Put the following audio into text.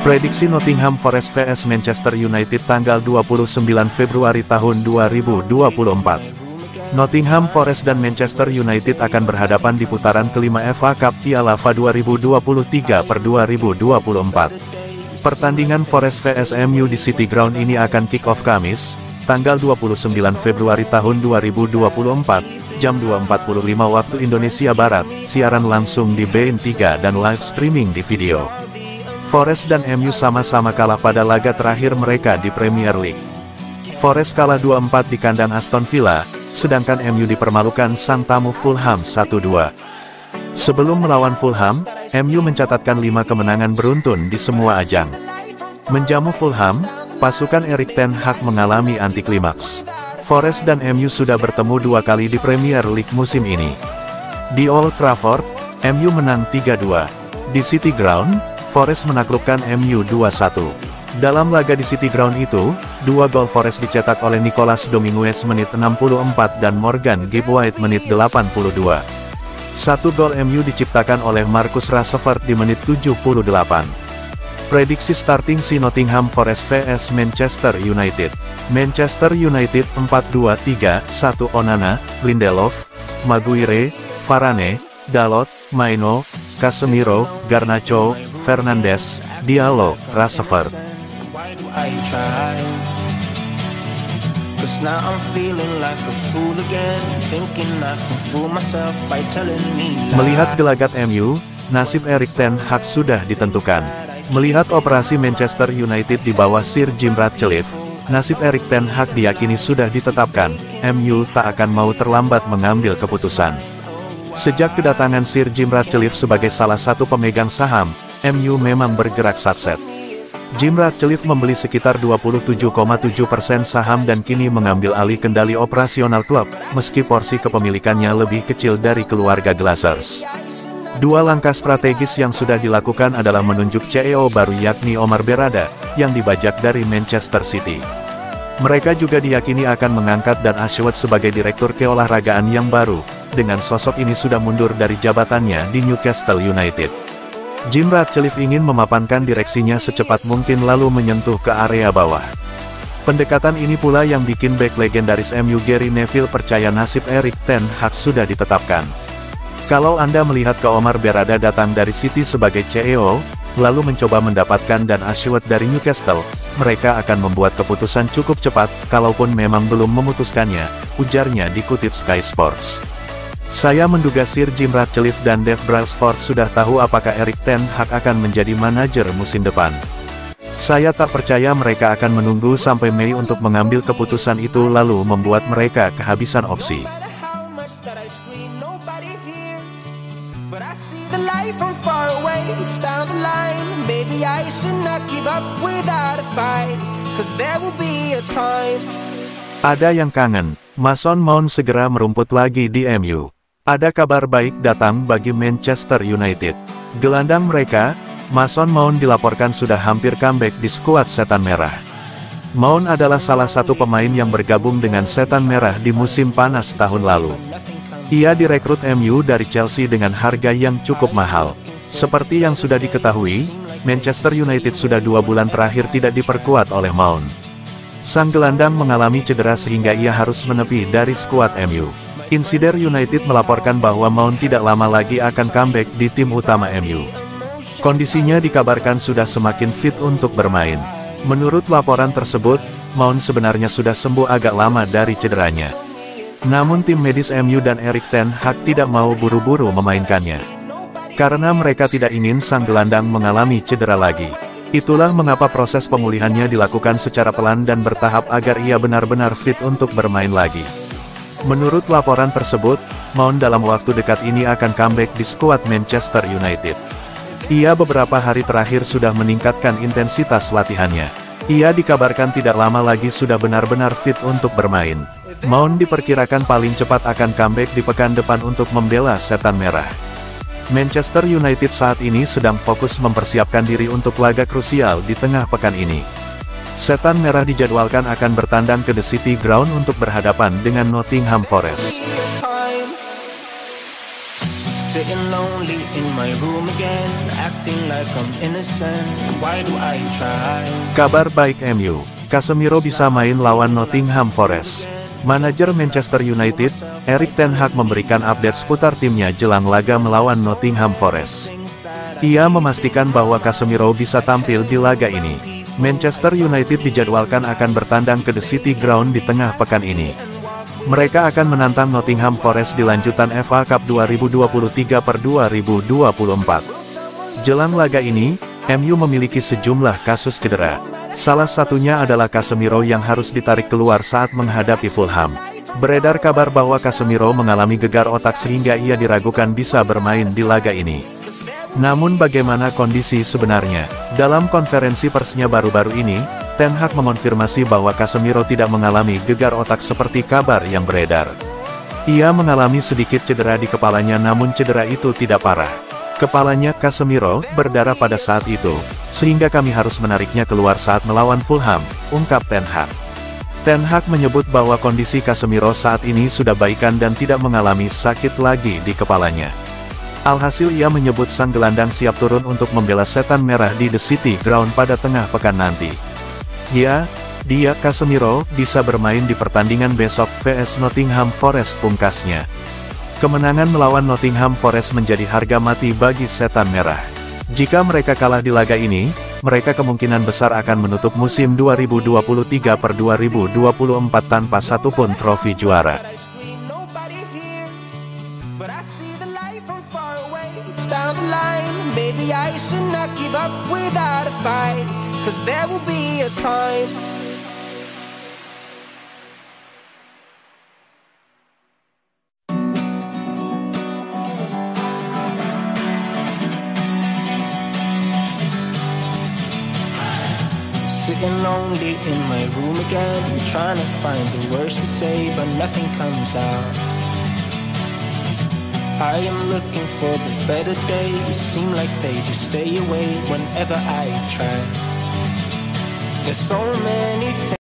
Prediksi Nottingham Forest vs Manchester United tanggal 29 Februari tahun 2024. Nottingham Forest dan Manchester United akan berhadapan di putaran kelima FA Cup Piala FA 2023/2024. Pertandingan Forest vs MU di City Ground ini akan kick-off Kamis, tanggal 29 Februari tahun 2024, jam 2.45 waktu Indonesia Barat, siaran langsung di beIN3 dan live streaming di video. Forest dan MU sama-sama kalah pada laga terakhir mereka di Premier League. Forest kalah 2-4 di kandang Aston Villa, sedangkan MU dipermalukan sang tamu Fulham 1-2. Sebelum melawan Fulham, MU mencatatkan 5 kemenangan beruntun di semua ajang. Menjamu Fulham, pasukan Erik ten Hag mengalami antiklimaks. Forest dan MU sudah bertemu 2 kali di Premier League musim ini. Di Old Trafford, MU menang 3-2. Di City Ground, Forest menaklukkan MU 2-1. Dalam laga di City Ground itu, 2 gol Forest dicetak oleh Nicolas Dominguez menit 64 dan Morgan Gibbs White menit 82. 1 gol MU diciptakan oleh Marcus Rashford di menit 78. Prediksi starting si Nottingham Forest vs Manchester United. Manchester United 4-2-3-1 Onana, Lindelof, Maguire, Varane, Dalot, Maino, Casemiro, Garnacho, Fernandes, Diallo, Rashford. Melihat gelagat MU, nasib Erik ten Hag sudah ditentukan. Melihat operasi Manchester United di bawah Sir Jim Ratcliffe, nasib Erik ten Hag diyakini sudah ditetapkan. MU tak akan mau terlambat mengambil keputusan. Sejak kedatangan Sir Jim Ratcliffe sebagai salah satu pemegang saham, MU memang bergerak satset. Jim Ratcliffe membeli sekitar 27,7% saham dan kini mengambil alih kendali operasional klub, meski porsi kepemilikannya lebih kecil dari keluarga Glazers. 2 langkah strategis yang sudah dilakukan adalah menunjuk CEO baru yakni Omar Berrada, yang dibajak dari Manchester City. Mereka juga diyakini akan mengangkat Dan Ashworth sebagai direktur keolahragaan yang baru. Dengan sosok ini sudah mundur dari jabatannya di Newcastle United. Jim Ratcliffe ingin memapankan direksinya secepat mungkin lalu menyentuh ke area bawah. Pendekatan ini pula yang bikin bek legendaris MU Gary Neville percaya nasib Erik ten Hag sudah ditetapkan. Kalau Anda melihat ke Omar Berrada datang dari City sebagai CEO, lalu mencoba mendapatkan Dan Ashworth dari Newcastle, mereka akan membuat keputusan cukup cepat, kalaupun memang belum memutuskannya, ujarnya dikutip Sky Sports. Saya menduga Sir Jim Ratcliffe dan Dave Brailsford sudah tahu apakah Erik ten Hag akan menjadi manajer musim depan. Saya tak percaya mereka akan menunggu sampai Mei untuk mengambil keputusan itu lalu membuat mereka kehabisan opsi. Ada yang kangen, Mason Mount segera merumput lagi di MU. Ada kabar baik datang bagi Manchester United. Gelandang mereka, Mason Mount dilaporkan sudah hampir comeback di skuad Setan Merah. Mount adalah salah satu pemain yang bergabung dengan Setan Merah di musim panas tahun lalu. Ia direkrut MU dari Chelsea dengan harga yang cukup mahal. Seperti yang sudah diketahui, Manchester United sudah 2 bulan terakhir tidak diperkuat oleh Mount. Sang gelandang mengalami cedera sehingga ia harus menepi dari skuad MU. Insider United melaporkan bahwa Mount tidak lama lagi akan comeback di tim utama MU. Kondisinya dikabarkan sudah semakin fit untuk bermain. Menurut laporan tersebut, Mount sebenarnya sudah sembuh agak lama dari cederanya. Namun tim medis MU dan Erik ten Hag tidak mau buru-buru memainkannya. Karena mereka tidak ingin sang gelandang mengalami cedera lagi. Itulah mengapa proses pemulihannya dilakukan secara pelan dan bertahap agar ia benar-benar fit untuk bermain lagi. Menurut laporan tersebut, Mount dalam waktu dekat ini akan comeback di skuad Manchester United. Ia beberapa hari terakhir sudah meningkatkan intensitas latihannya. Ia dikabarkan tidak lama lagi sudah benar-benar fit untuk bermain. Mount diperkirakan paling cepat akan comeback di pekan depan untuk membela Setan Merah. Manchester United saat ini sedang fokus mempersiapkan diri untuk laga krusial di tengah pekan ini. Setan Merah dijadwalkan akan bertandang ke The City Ground untuk berhadapan dengan Nottingham Forest. Sitting lonely in my room again, acting like I'm innocent. Why do I try? Kabar baik MU, Casemiro bisa main lawan Nottingham Forest. Manajer Manchester United, Erik ten Hag memberikan update seputar timnya jelang laga melawan Nottingham Forest. Ia memastikan bahwa Casemiro bisa tampil di laga ini. Manchester United dijadwalkan akan bertandang ke The City Ground di tengah pekan ini. Mereka akan menantang Nottingham Forest di lanjutan FA Cup 2023-2024. Jelang laga ini, MU memiliki sejumlah kasus cedera. Salah satunya adalah Casemiro yang harus ditarik keluar saat menghadapi Fulham. Beredar kabar bahwa Casemiro mengalami gegar otak sehingga ia diragukan bisa bermain di laga ini. Namun bagaimana kondisi sebenarnya? Dalam konferensi persnya baru-baru ini, Ten Hag mengonfirmasi bahwa Casemiro tidak mengalami gegar otak seperti kabar yang beredar. Ia mengalami sedikit cedera di kepalanya namun cedera itu tidak parah. Kepalanya Casemiro berdarah pada saat itu, sehingga kami harus menariknya keluar saat melawan Fulham, ungkap Ten Hag. Ten Hag menyebut bahwa kondisi Casemiro saat ini sudah baikan dan tidak mengalami sakit lagi di kepalanya. Alhasil ia menyebut sang gelandang siap turun untuk membela setan merah di The City Ground pada tengah pekan nanti. Ya, dia Casemiro bisa bermain di pertandingan besok vs Nottingham Forest pungkasnya. Kemenangan melawan Nottingham Forest menjadi harga mati bagi setan merah. Jika mereka kalah di laga ini, mereka kemungkinan besar akan menutup musim 2023-2024 tanpa satupun trofi juara. Down the line, maybe I should not give up without a fight, 'cause there will be a time. Sitting lonely in my room again, trying to find the words to say, but nothing comes out. I am looking for the better days, seem like they just stay away whenever I try. There's so many things